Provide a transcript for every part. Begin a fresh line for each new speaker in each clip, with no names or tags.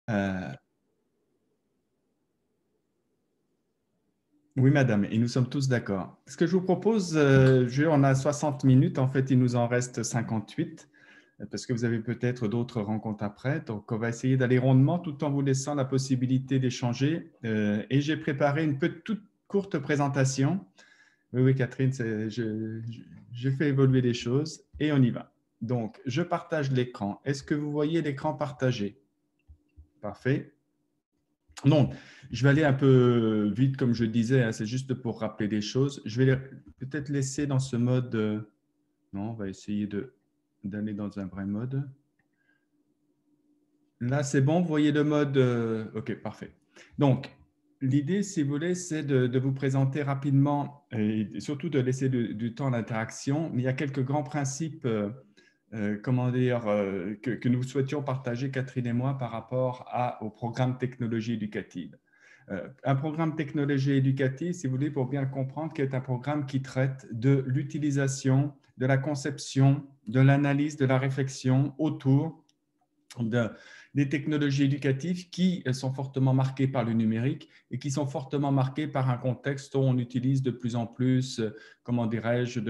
Euh, oui, madame, et nous sommes tous d'accord. Ce que je vous propose, on a 60 minutes, en fait, il nous en reste 58, parce que vous avez peut-être d'autres rencontres après. Donc, on va essayer d'aller rondement tout en vous laissant la possibilité d'échanger. Et j'ai préparé une toute courte présentation. Oui, oui, Catherine, j'ai fait évoluer les choses et on y va. Donc, je partage l'écran. Est-ce que vous voyez l'écran partagé? Parfait. Non, je vais aller un peu vite, comme je disais, hein, c'est juste pour rappeler des choses. Je vais peut-être laisser dans ce mode. Non, on va essayer d'aller dans un vrai mode. Là, c'est bon, vous voyez le mode. OK, parfait. Donc, l'idée, si vous voulez, c'est de vous présenter rapidement et surtout de laisser du temps à l'interaction. Mais il y a quelques grands principes, comment dire, que nous souhaitions partager, Catherine et moi, par rapport au programme technologie éducative. Un programme technologie éducative, si vous voulez, pour bien comprendre, qui est un programme qui traite de l'utilisation, de la conception, de l'analyse, de la réflexion autour de, des technologies éducatives qui sont fortement marquées par le numérique et qui sont fortement marquées par un contexte où on utilise de plus en plus, comment dirais-je,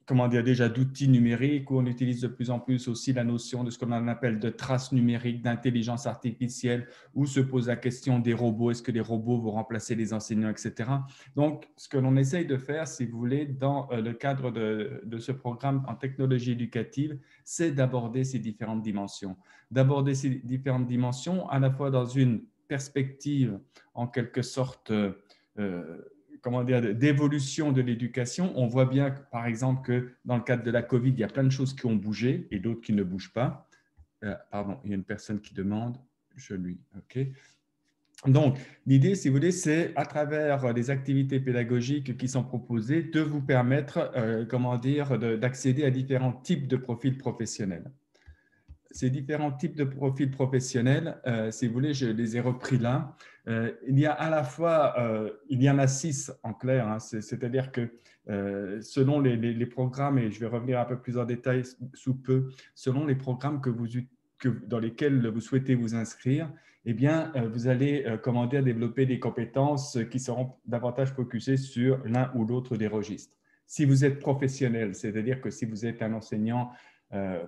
comment dire déjà d'outils numériques, où on utilise de plus en plus aussi la notion de ce qu'on appelle de traces numériques, d'intelligence artificielle, où se pose la question des robots, est-ce que les robots vont remplacer les enseignants, etc. Donc, ce que l'on essaye de faire, si vous voulez, dans le cadre de ce programme en technologie éducative, c'est d'aborder ces différentes dimensions. D'aborder ces différentes dimensions à la fois dans une perspective en quelque sorte comment dire, d'évolution de l'éducation. On voit bien, par exemple, que dans le cadre de la COVID, il y a plein de choses qui ont bougé et d'autres qui ne bougent pas. Pardon, il y a une personne qui demande, je lui, OK. Donc, l'idée, si vous voulez, c'est à travers les activités pédagogiques qui sont proposées, de vous permettre, comment dire, d'accéder à différents types de profils professionnels. Ces différents types de profils professionnels, si vous voulez, je les ai repris là. Il y a à la fois, il y en a 6 en clair, hein, c'est-à-dire que selon les programmes, et je vais revenir un peu plus en détail sous peu, selon les programmes dans lesquels vous souhaitez vous inscrire, eh bien, vous allez, comment dire, développer des compétences qui seront davantage focusées sur l'un ou l'autre des registres. Si vous êtes professionnel, c'est-à-dire que si vous êtes un enseignant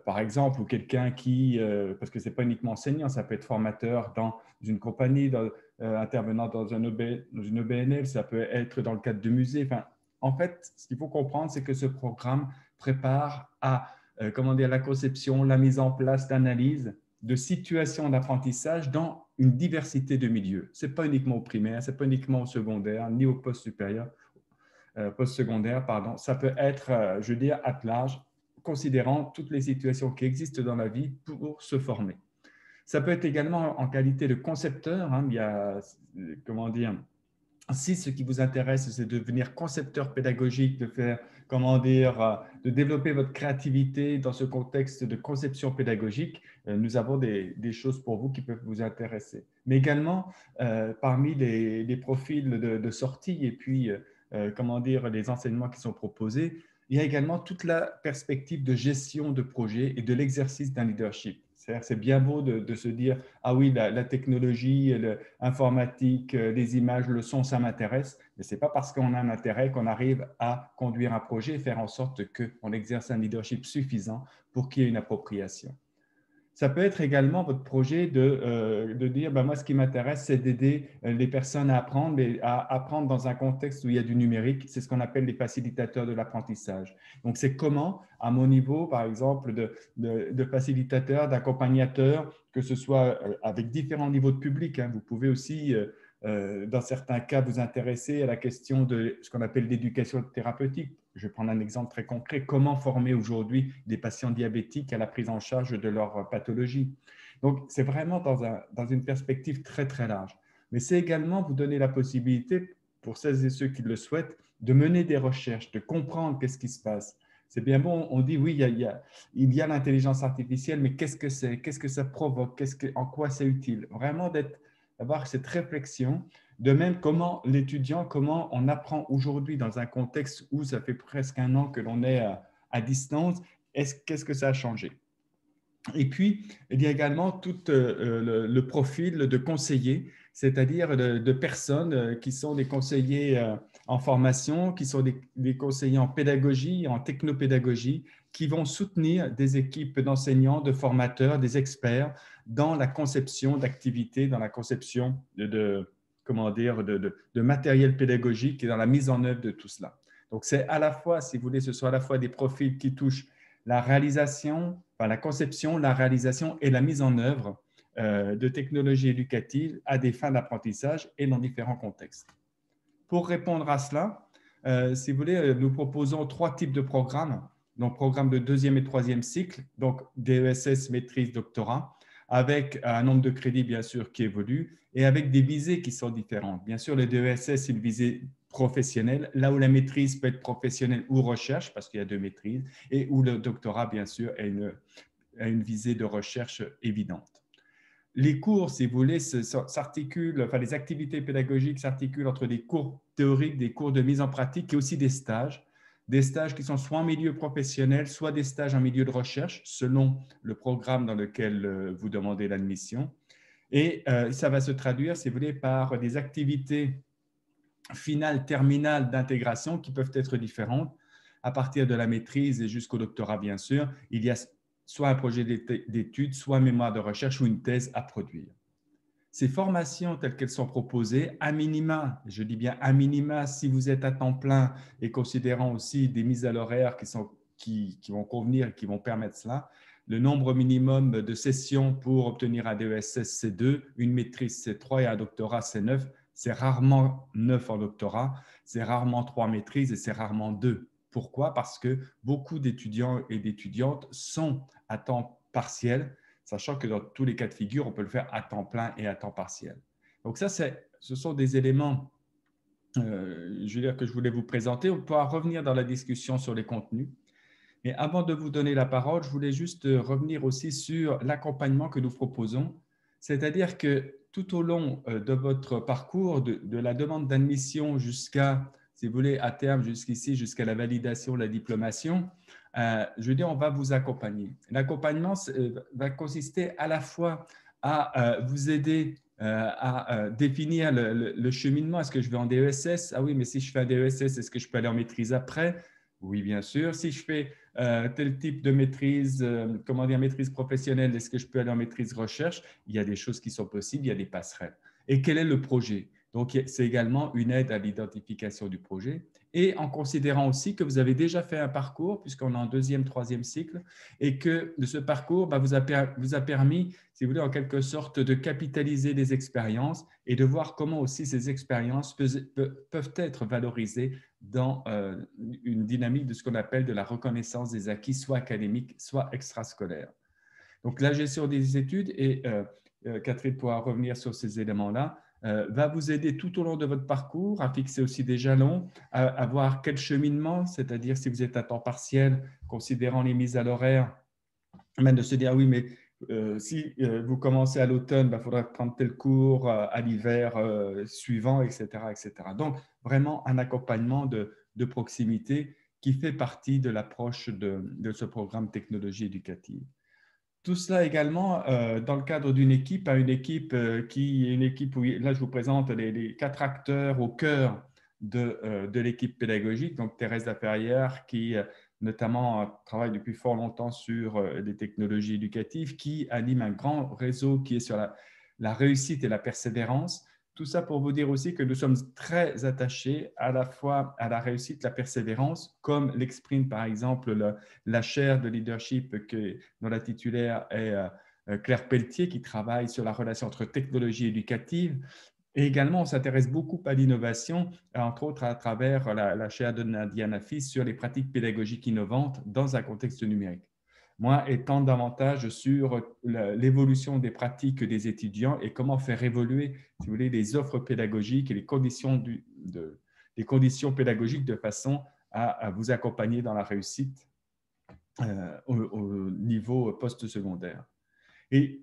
par exemple, ou quelqu'un qui, parce que ce n'est pas uniquement enseignant, ça peut être formateur dans une compagnie, intervenant dans une OBNL, ça peut être dans le cadre de musées. Enfin, en fait, ce qu'il faut comprendre, c'est que ce programme prépare à comment dire, la conception, la mise en place d'analyses, de situations d'apprentissage dans une diversité de milieux. Ce n'est pas uniquement au primaire, ce n'est pas uniquement au secondaire, ni au post-supérieur, post-secondaire, pardon. Ça peut être, je veux dire, at large, considérant toutes les situations qui existent dans la vie pour se former. Ça peut être également en qualité de concepteur. Hein, il y a, comment dire, si ce qui vous intéresse, c'est de devenir concepteur pédagogique, de faire, comment dire, de développer votre créativité dans ce contexte de conception pédagogique, nous avons des choses pour vous qui peuvent vous intéresser. Mais également, parmi les profils de sortie et puis, comment dire, les enseignements qui sont proposés, il y a également toute la perspective de gestion de projet et de l'exercice d'un leadership. C'est bien beau de se dire, ah oui, la technologie, l'informatique, les images, le son, ça m'intéresse, mais ce n'est pas parce qu'on a un intérêt qu'on arrive à conduire un projet et faire en sorte qu'on exerce un leadership suffisant pour qu'il y ait une appropriation. Ça peut être également votre projet de dire, ben moi, ce qui m'intéresse, c'est d'aider les personnes à apprendre, mais à apprendre dans un contexte où il y a du numérique. C'est ce qu'on appelle les facilitateurs de l'apprentissage. Donc, c'est comment, à mon niveau, par exemple, de facilitateur, d'accompagnateur, que ce soit avec différents niveaux de public. Hein. Vous pouvez aussi, dans certains cas, vous intéresser à la question de ce qu'on appelle l'éducation thérapeutique. Je vais prendre un exemple très concret. Comment former aujourd'hui des patients diabétiques à la prise en charge de leur pathologie? Donc, c'est vraiment dans une perspective très, très large. Mais c'est également vous donner la possibilité, pour celles et ceux qui le souhaitent, de mener des recherches, de comprendre qu'est-ce qui se passe. C'est bien bon, on dit oui, il y a l'intelligence artificielle, mais qu'est-ce que c'est? Qu'est-ce que ça provoque? En quoi c'est utile? Vraiment d'avoir cette réflexion. De même, comment on apprend aujourd'hui dans un contexte où ça fait presque un an que l'on est à distance, qu'est-ce que ça a changé? Et puis, il y a également tout le profil de conseiller, c'est-à-dire de personnes qui sont des conseillers en formation, qui sont des conseillers en pédagogie, en technopédagogie, qui vont soutenir des équipes d'enseignants, de formateurs, des experts dans la conception d'activités, dans la conception comment dire, de matériel pédagogique et dans la mise en œuvre de tout cela. Donc, c'est à la fois, si vous voulez, ce sont à la fois des profils qui touchent la réalisation, enfin, la conception, la réalisation et la mise en œuvre de technologies éducatives à des fins d'apprentissage et dans différents contextes. Pour répondre à cela, si vous voulez, nous proposons 3 types de programmes. Donc, programme de 2e et 3e cycle, donc DESS, maîtrise, doctorat, avec un nombre de crédits, bien sûr, qui évolue et avec des visées qui sont différentes. Bien sûr, le DESS, c'est une visée professionnelle, là où la maîtrise peut être professionnelle ou recherche, parce qu'il y a 2 maîtrises, et où le doctorat, bien sûr, a une visée de recherche évidente. Les cours, si vous voulez, s'articulent, enfin, les activités pédagogiques s'articulent entre des cours théoriques, des cours de mise en pratique et aussi des stages qui sont soit en milieu professionnel, soit des stages en milieu de recherche, selon le programme dans lequel vous demandez l'admission. Et ça va se traduire, si vous voulez, par des activités finales, terminales d'intégration qui peuvent être différentes. À partir de la maîtrise et jusqu'au doctorat, bien sûr, il y a soit un projet d'études, soit un mémoire de recherche ou une thèse à produire. Ces formations telles qu'elles sont proposées, à minima, je dis bien à minima, si vous êtes à temps plein et considérant aussi des mises à l'horaire qui vont convenir et qui vont permettre cela, le nombre minimum de sessions pour obtenir un DESS, c'est 2, une maîtrise, c'est 3 et un doctorat, c'est 9. C'est rarement 9 en doctorat, c'est rarement 3 maîtrises et c'est rarement 2. Pourquoi? Parce que beaucoup d'étudiants et d'étudiantes sont à temps partiel, sachant que dans tous les cas de figure, on peut le faire à temps plein et à temps partiel. Donc ça, ce sont des éléments je veux dire, que je voulais vous présenter. On pourra revenir dans la discussion sur les contenus. Mais avant de vous donner la parole, je voulais juste revenir aussi sur l'accompagnement que nous proposons. C'est-à-dire que tout au long de votre parcours, de la demande d'admission jusqu'à, si vous voulez, à terme, jusqu'ici, jusqu'à la validation, la diplomation, je veux dire, on va vous accompagner. L'accompagnement va consister à la fois à vous aider à définir le cheminement. Est-ce que je vais en DESS? Ah oui, mais si je fais un DESS, est-ce que je peux aller en maîtrise après? Oui, bien sûr. Si je fais tel type de maîtrise, comment dire, maîtrise professionnelle, est-ce que je peux aller en maîtrise recherche? Il y a des choses qui sont possibles, il y a des passerelles. Et quel est le projet? Donc, c'est également une aide à l'identification du projet et en considérant aussi que vous avez déjà fait un parcours, puisqu'on est en 2e, 3e cycle, et que ce parcours vous a permis, si vous voulez, en quelque sorte, de capitaliser des expériences et de voir comment aussi ces expériences peuvent être valorisées dans une dynamique de ce qu'on appelle de la reconnaissance des acquis, soit académiques, soit extrascolaires. Donc, la gestion des études, et Catherine pourra revenir sur ces éléments-là, va vous aider tout au long de votre parcours à fixer aussi des jalons, à voir quel cheminement, c'est-à-dire si vous êtes à temps partiel, considérant les mises à l'horaire, même de se dire, ah oui, mais si vous commencez à l'automne, il faudra prendre tel cours à l'hiver suivant, etc., etc. Donc, vraiment un accompagnement de proximité qui fait partie de l'approche de ce programme technologie éducative. Tout cela également dans le cadre d'une équipe, une équipe qui est une équipe où, là, je vous présente les 4 acteurs au cœur de l'équipe pédagogique. Donc, Thérèse Laferrière, qui notamment travaille depuis fort longtemps sur les technologies éducatives, qui anime un grand réseau qui est sur la réussite et la persévérance. Tout ça pour vous dire aussi que nous sommes très attachés à la fois à la réussite, la persévérance, comme l'exprime par exemple la chaire de leadership dont la titulaire est Claire Pelletier, qui travaille sur la relation entre technologie éducative. Et également, on s'intéresse beaucoup à l'innovation, entre autres à travers la chaire de Nadia Nafis sur les pratiques pédagogiques innovantes dans un contexte numérique. Moi, étant davantage sur l'évolution des pratiques des étudiants et comment faire évoluer, si vous voulez, les offres pédagogiques et les conditions pédagogiques de façon à vous accompagner dans la réussite au niveau post-secondaire. Et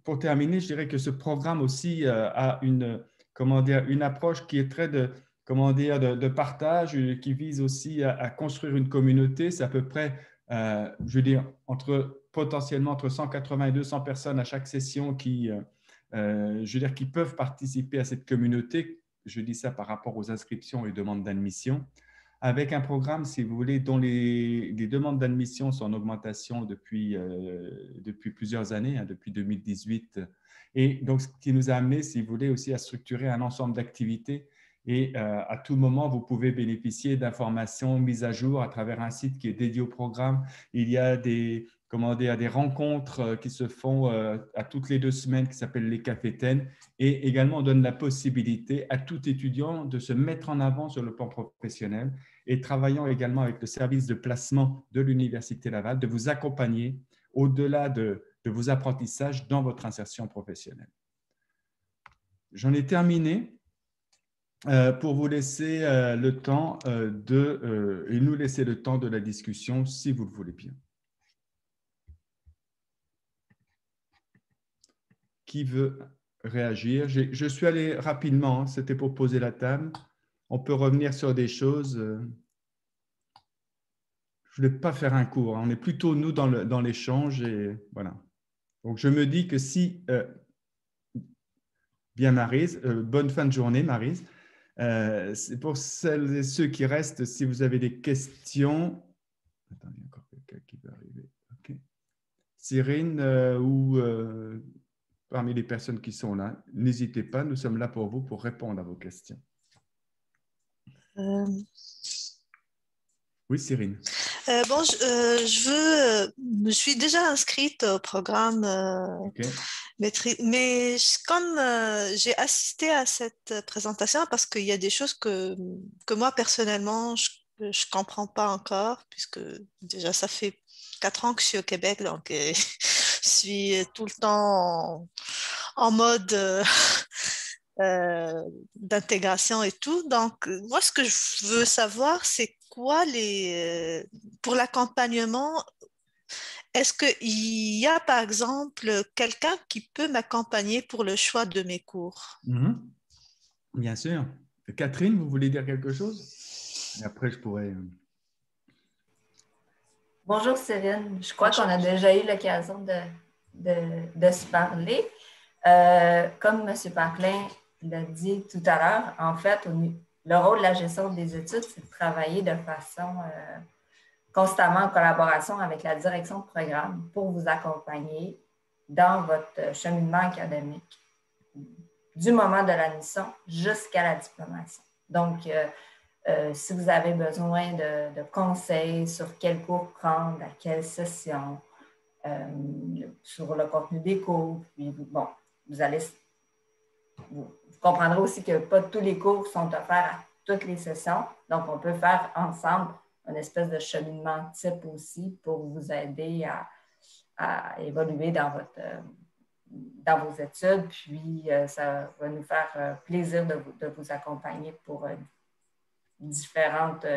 pour terminer, je dirais que ce programme aussi a une approche qui est très de partage, qui vise aussi à construire une communauté. C'est à peu près, je veux dire, entre potentiellement entre 180 et 200 personnes à chaque session qui peuvent participer à cette communauté. Je dis ça par rapport aux inscriptions et demandes d'admission. Avec un programme, si vous voulez, dont les demandes d'admission sont en augmentation depuis plusieurs années, depuis 2018. Et donc, ce qui nous a amené, si vous voulez, aussi à structurer un ensemble d'activités. Et à tout moment, vous pouvez bénéficier d'informations mises à jour à travers un site qui est dédié au programme. Il y a des rencontres qui se font à toutes les 2 semaines qui s'appellent les cafétaines. Et également, on donne la possibilité à tout étudiant de se mettre en avant sur le plan professionnel et travaillant également avec le service de placement de l'Université Laval, de vous accompagner au-delà de vos apprentissages dans votre insertion professionnelle. J'en ai terminé pour vous laisser le temps et nous laisser le temps de la discussion si vous le voulez bien. Qui veut réagir? Je suis allé rapidement, hein, c'était pour poser la table. On peut revenir sur des choses. Je ne vais pas faire un cours, hein. On est plutôt, nous, dans l'échange. Et voilà. Donc, je me dis que si… bien, Maryse, bonne fin de journée, Maryse. C'est pour celles et ceux qui restent, si vous avez des questions… Attends, il y a encore quelqu'un qui va arriver. Okay. Cyrine ou… parmi les personnes qui sont là, n'hésitez pas, nous sommes là pour vous pour répondre à vos questions. Oui, Cyrine.
Je me suis déjà inscrite au programme,
Okay.
mais comme j'ai assisté à cette présentation, parce qu'il y a des choses que moi, personnellement, je ne comprends pas encore, puisque déjà, ça fait 4 ans que je suis au Québec, donc je suis tout le temps en mode d'intégration et tout. Donc, moi, ce que je veux savoir, c'est quoi pour l'accompagnement, est-ce qu'il y a, par exemple, quelqu'un qui peut m'accompagner pour le choix de mes cours?
Bien sûr. Catherine, vous voulez dire quelque chose? Et après, je pourrais…
Bonjour Céline, je crois qu'on a déjà eu l'occasion de se parler. Comme M. Parklin l'a dit tout à l'heure, en fait, le rôle de la gestion des études, c'est de travailler de façon constamment en collaboration avec la direction de programme pour vous accompagner dans votre cheminement académique, du moment de l'admission jusqu'à la diplomation. Donc, si vous avez besoin de conseils sur quel cours prendre, à quelle session, sur le contenu des cours, puis bon, vous comprendrez aussi que pas tous les cours sont offerts à toutes les sessions, donc on peut faire ensemble une espèce de cheminement type aussi pour vous aider à évoluer dans vos études, puis ça va nous faire plaisir de vous accompagner pour différentes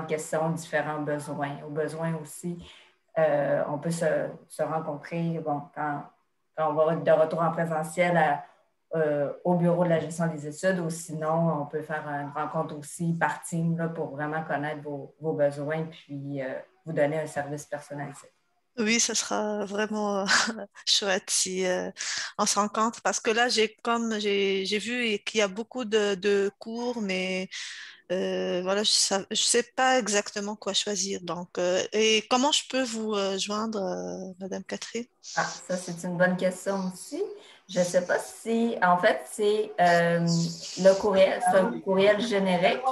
questions, différents besoins. Aux besoins aussi, on peut se rencontrer quand on va être de retour en présentiel au bureau de la gestion des études, ou sinon, on peut faire une rencontre aussi par team là, pour vraiment connaître vos besoins puis vous donner un service personnalisé.
Oui, ça sera vraiment chouette si on se rencontre, parce que là, j'ai vu qu'il y a beaucoup de cours, mais voilà, je ne sais pas exactement quoi choisir. Donc, et comment je peux vous joindre, Madame Catherine?
Ah, ça, c'est une bonne question aussi. Je ne sais pas si, en fait, c'est le courriel, c'est un courriel générique,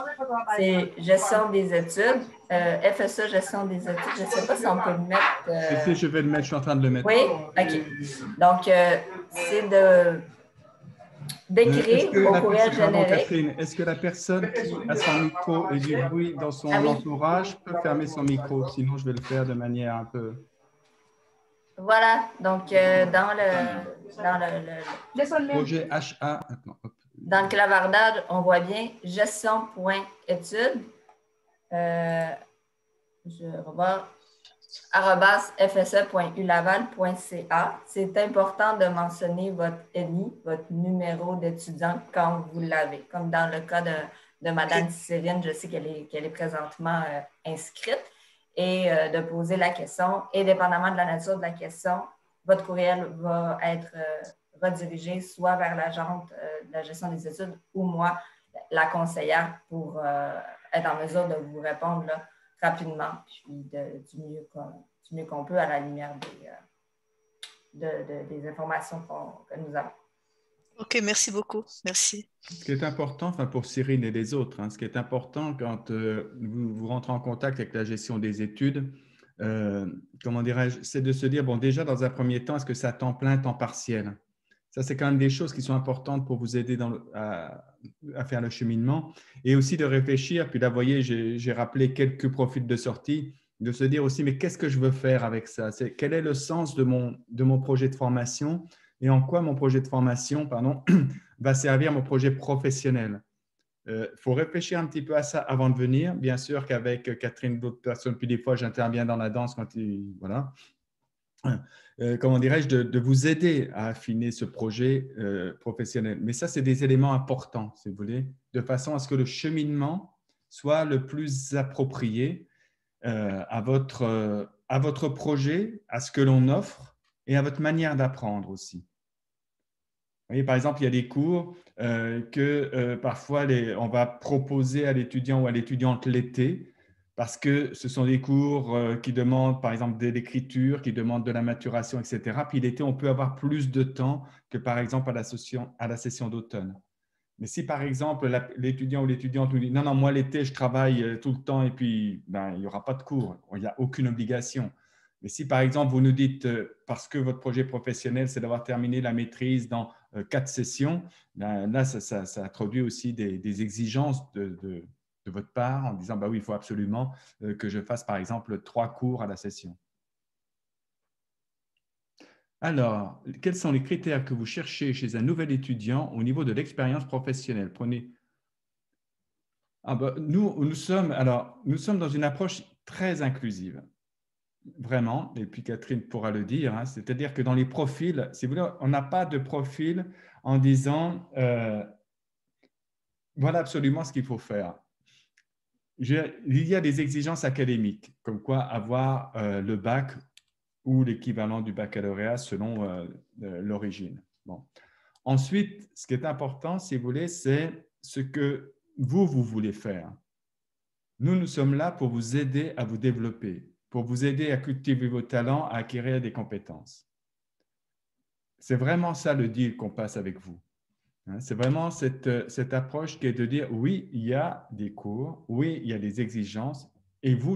c'est gestion des études, FSE, gestion des études. Je ne sais pas si on peut le mettre.
Je vais le mettre, je suis en train de le mettre.
Oui, OK. Donc, c'est d'écrire au courriel générique.
Catherine, est-ce que la personne qui a son micro et du bruit dans son entourage peut fermer son micro? Sinon, je vais le faire de manière un peu…
Voilà, donc dans le
projet HA. Attends, hop.
Dans le clavardage, on voit bien gestion.études. Je revois @fse.ulaval.ca. C'est important de mentionner votre ENI, votre numéro d'étudiant, quand vous l'avez. Comme dans le cas de Mme Céline, je sais qu'elle est présentement inscrite. et de poser la question. Et dépendamment de la nature de la question, votre courriel va être redirigé soit vers l'agente de la gestion des études ou moi, la conseillère, pour être en mesure de vous répondre là, rapidement, puis du mieux qu'on peut à la lumière des informations que nous avons.
OK, merci beaucoup. Merci.
Ce qui est important, enfin pour Cyrine et les autres, ce qui est important quand vous rentrez en contact avec la gestion des études, comment dirais-je, c'est de se dire, bon, déjà dans un premier temps, est-ce que c'est à temps plein, temps partiel? Ça, c'est quand même des choses qui sont importantes pour vous aider à faire le cheminement, et aussi de réfléchir. Puis là, vous voyez, j'ai rappelé quelques profils de sortie, de se dire aussi, mais qu'est-ce que je veux faire avec ça? Quel est le sens de mon projet de formation et en quoi mon projet de formation, va servir mon projet professionnel? Faut réfléchir un petit peu à ça avant de venir. Bien sûr qu'avec Catherine, d'autres personnes, puis des fois, j'interviens dans la danse quand voilà. Comment dirais-je, de vous aider à affiner ce projet professionnel. Mais ça, c'est des éléments importants, si vous voulez, de façon à ce que le cheminement soit le plus approprié à votre projet, à ce que l'on offre et à votre manière d'apprendre aussi. Vous voyez, par exemple, il y a des cours que parfois on va proposer à l'étudiant ou à l'étudiante l'été, parce que ce sont des cours qui demandent, par exemple, de l'écriture, qui demandent de la maturation, etc. Puis l'été, on peut avoir plus de temps que, par exemple, à la session d'automne. Mais si, par exemple, l'étudiant ou l'étudiante nous dit « Non, non, moi, l'été, je travaille tout le temps et puis il n'y aura pas de cours. » Il n'y a aucune obligation. Mais si, par exemple, vous nous dites parce que votre projet professionnel, c'est d'avoir terminé la maîtrise dans 4 sessions, là, ça introduit aussi des exigences de votre part en disant bah oui, il faut absolument que je fasse, par exemple, 3 cours à la session. Alors, quels sont les critères que vous cherchez chez un nouvel étudiant au niveau de l'expérience professionnelle? Nous sommes dans une approche très inclusive. Vraiment, et puis Catherine pourra le dire, c'est-à-dire que dans les profils, si vous voulez, on n'a pas de profil en disant voilà absolument ce qu'il faut faire. Il y a des exigences académiques, comme quoi avoir le bac ou l'équivalent du baccalauréat selon l'origine. Bon. Ensuite, ce qui est important, si vous voulez, c'est ce que vous voulez faire. Nous sommes là pour vous aider à vous développer, pour vous aider à cultiver vos talents, à acquérir des compétences. C'est vraiment ça le deal qu'on passe avec vous. C'est vraiment cette approche qui est de dire oui, il y a des cours, oui, il y a des exigences, et vous,